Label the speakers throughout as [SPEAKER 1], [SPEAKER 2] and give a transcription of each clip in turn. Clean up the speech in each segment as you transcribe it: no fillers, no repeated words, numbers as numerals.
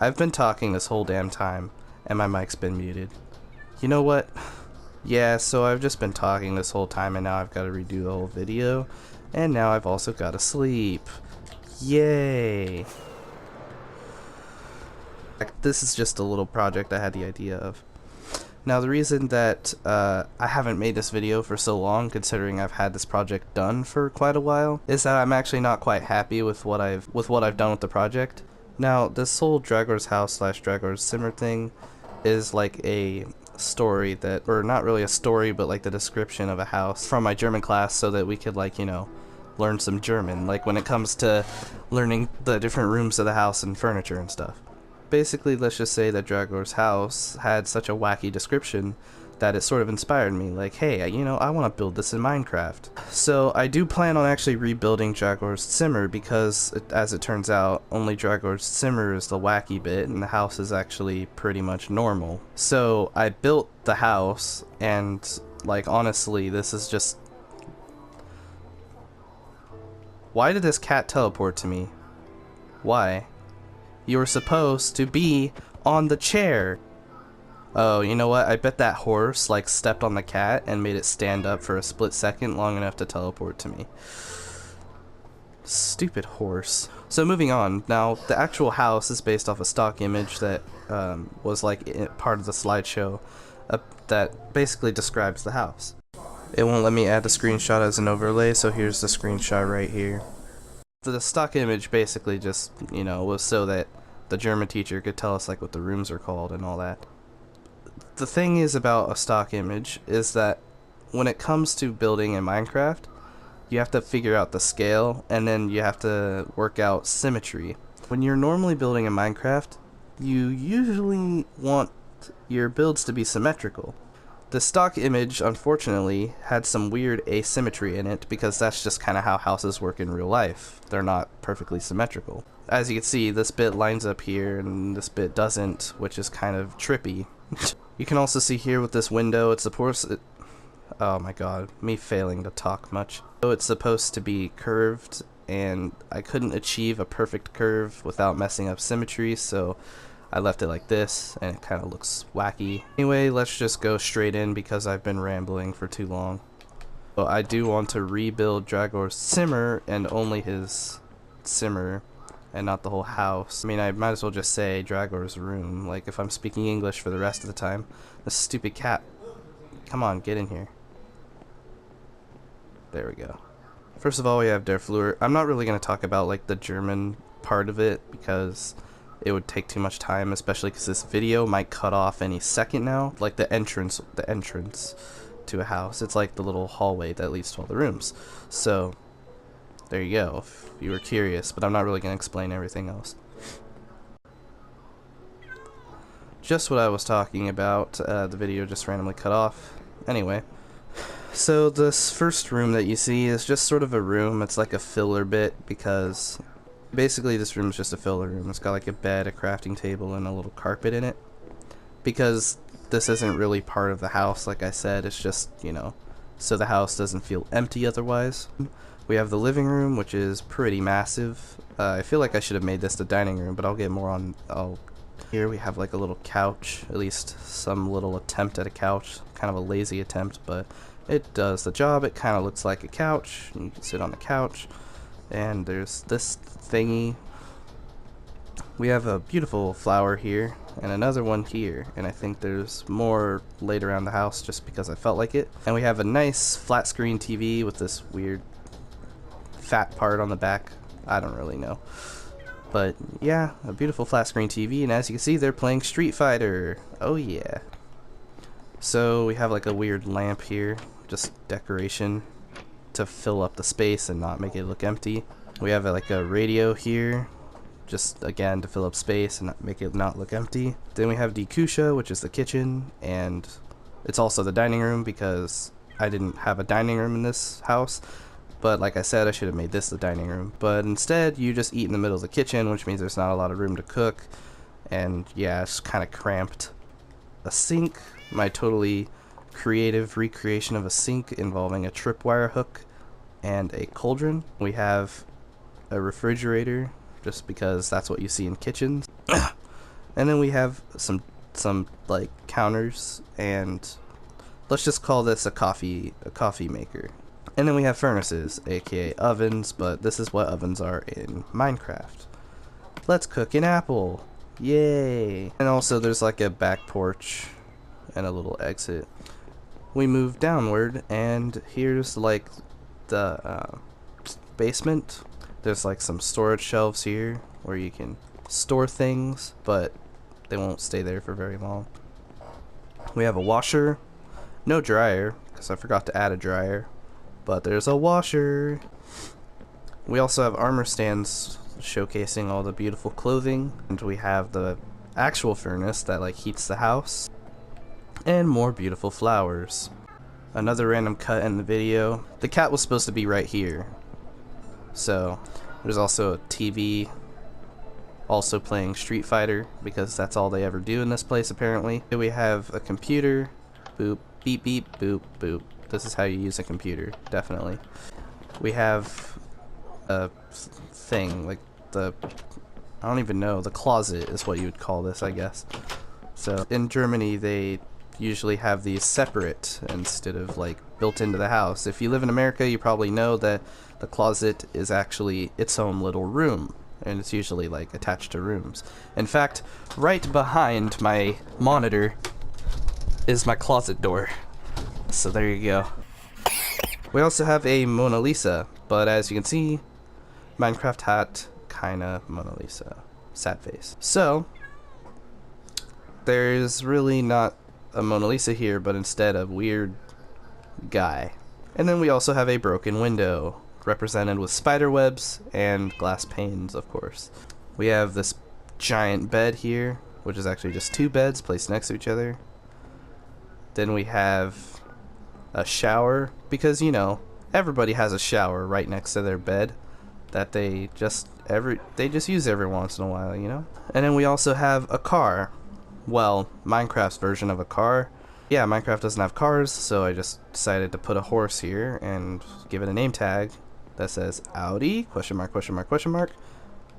[SPEAKER 1] I've been talking this whole damn time, and my mic's been muted. You know what? Yeah, so I've just been talking this whole time, and now I've got to redo the whole video, and now I've also got to sleep. Yay! This is just a little project I had the idea of. Now, the reason that I haven't made this video for so long, considering I've had this project done for quite a while, is that I'm actually not quite happy with what I've done with the project. Now, this whole Dragors Haus / Dragors Zimmer thing is like a story that, or not really a story, but like the description of a house from my German class, so that we could, like, you know, learn some German, like when it comes to learning the different rooms of the house and furniture and stuff. Basically, let's just say that Dragors Haus had such a wacky description that it sort of inspired me, like, hey, you know, I want to build this in Minecraft. So I do plan on actually rebuilding Dragors Zimmer, because as it turns out, only Dragors Zimmer is the wacky bit, and the house is actually pretty much normal. So I built the house, and, like, honestly, this is just... Why did this cat teleport to me? Why? You were supposed to be on the chair. Oh, you know what? I bet that horse, like, stepped on the cat and made it stand up for a split second long enough to teleport to me. Stupid horse. So moving on. Now, the actual house is based off a stock image that was, like, part of the slideshow that basically describes the house. It won't let me add the screenshot as an overlay, so here's the screenshot right here. The stock image basically just, you know, was so that the German teacher could tell us, like, what the rooms are called and all that. The thing is about a stock image is that when it comes to building in Minecraft, you have to figure out the scale, and then you have to work out symmetry. When you're normally building in Minecraft, you usually want your builds to be symmetrical. The stock image, unfortunately, had some weird asymmetry in it, because that's just kind of how houses work in real life. They're not perfectly symmetrical. As you can see, this bit lines up here, and this bit doesn't, which is kind of trippy. You can also see here with this window, it's supposed to... Oh my god, me failing to talk much. So it's supposed to be curved, and I couldn't achieve a perfect curve without messing up symmetry, so I left it like this, and it kind of looks wacky. Anyway, let's just go straight in because I've been rambling for too long. So I do want to rebuild Dragors Zimmer, and only his Zimmer, and not the whole house. I mean, I might as well just say Dragors' room, like if I'm speaking English for the rest of the time. This stupid cat. Come on, get in here. There we go. First of all, we have Der Flur. I'm not really going to talk about, like, the German part of it, because it would take too much time, especially because this video might cut off any second now. Like the entrance to a house. It's like the little hallway that leads to all the rooms. So there you go, if you were curious, but I'm not really going to explain everything else. Just what I was talking about, the video just randomly cut off. Anyway, so this first room that you see is just sort of a room. It's like a filler bit, because basically this room is just a filler room. It's got like a bed, a crafting table, and a little carpet in it. Because this isn't really part of the house, like I said, it's just, you know, so the house doesn't feel empty otherwise. We have the living room, which is pretty massive. I feel like I should have made this the dining room, but I'll get more on... Here we have like a little couch, at least some little attempt at a couch. Kind of a lazy attempt, but it does the job. It kind of looks like a couch. You can sit on the couch. And there's this thingy. We have a beautiful flower here, and another one here, and I think there's more laid around the house just because I felt like it. And we have a nice flat screen TV with this weird fat part on the back. I don't really know. But yeah, a beautiful flat screen TV, and as you can see, they're playing Street Fighter. Oh yeah. So we have like a weird lamp here, just decoration to fill up the space and not make it look empty. We have like a radio here, just again to fill up space and not make it not look empty. Then we have the Kusha, which is the kitchen, and it's also the dining room because I didn't have a dining room in this house. But like I said, I should have made this the dining room. But instead, you just eat in the middle of the kitchen, which means there's not a lot of room to cook. And yeah, it's kind of cramped. A sink, my totally creative recreation of a sink involving a tripwire hook and a cauldron. We have a refrigerator, just because that's what you see in kitchens. And then we have some like counters, and let's just call this a coffee maker. And then we have furnaces, aka ovens, but this is what ovens are in Minecraft. Let's cook an apple. Yay! And also there's like a back porch and a little exit. We move downward, and here's like the basement. There's like some storage shelves here where you can store things, but they won't stay there for very long. We have a washer, no dryer, because I forgot to add a dryer, but there's a washer. We also have armor stands showcasing all the beautiful clothing, and we have the actual furnace that like heats the house, and more beautiful flowers. Another random cut in the video. The cat was supposed to be right here. So there's also a TV also playing Street Fighter, because that's all they ever do in this place apparently. Here we have a computer. Boop, beep, beep, boop, boop. This is how you use a computer, definitely. We have a thing, like I don't even know, the closet is what you would call this, I guess. So in Germany they usually have these separate instead of like built into the house. If you live in America, you probably know that the closet is actually its own little room, and it's usually like attached to rooms. In fact, right behind my monitor is my closet door. So there you go. We also have a Mona Lisa, but as you can see, Minecraft hat, kinda Mona Lisa. Sad face. So there's really not a Mona Lisa here, but instead a weird guy. And then we also have a broken window, represented with spider webs and glass panes, of course. We have this giant bed here, which is actually just two beds placed next to each other. Then we have a shower, because you know, everybody has a shower right next to their bed that they just use every once in a while, you know? And then we also have a car. Well, Minecraft's version of a car. Yeah, Minecraft doesn't have cars, so I just decided to put a horse here and give it a name tag that says Audi, question mark, question mark, question mark.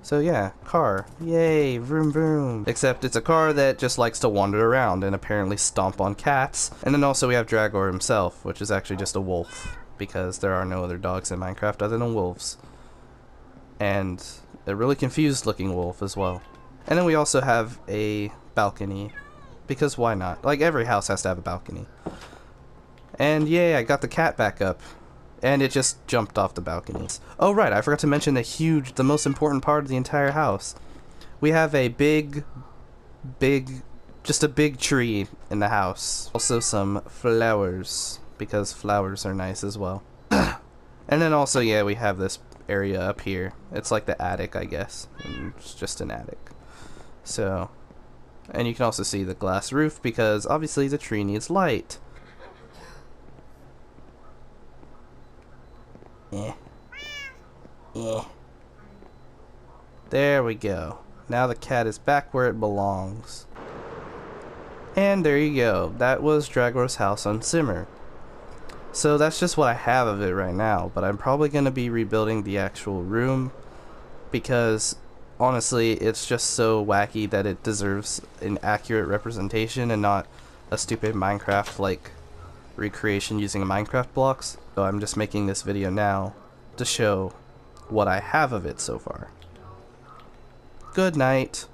[SPEAKER 1] So yeah, car. Yay, vroom vroom. Except it's a car that just likes to wander around and apparently stomp on cats. And then also we have Dragor himself, which is actually just a wolf, because there are no other dogs in Minecraft other than wolves. And a really confused looking wolf as well. And then we also have a balcony, because why not? Like, every house has to have a balcony. And yay, I got the cat back up, and it just jumped off the balcony. Oh right, I forgot to mention the most important part of the entire house. We have a just a big tree in the house. Also some flowers, because flowers are nice as well. And then also, yeah, we have this area up here. It's like the attic, I guess. And it's just an attic. So, and you can also see the glass roof, because obviously the tree needs light. There we go. Now the cat is back where it belongs. And there you go. That was Dragors' house on Zimmer. So that's just what I have of it right now, but I'm probably going to be rebuilding the actual room, because honestly, it's just so wacky that it deserves an accurate representation and not a stupid Minecraft like recreation using Minecraft blocks. So I'm just making this video now to show what I have of it so far. Good night.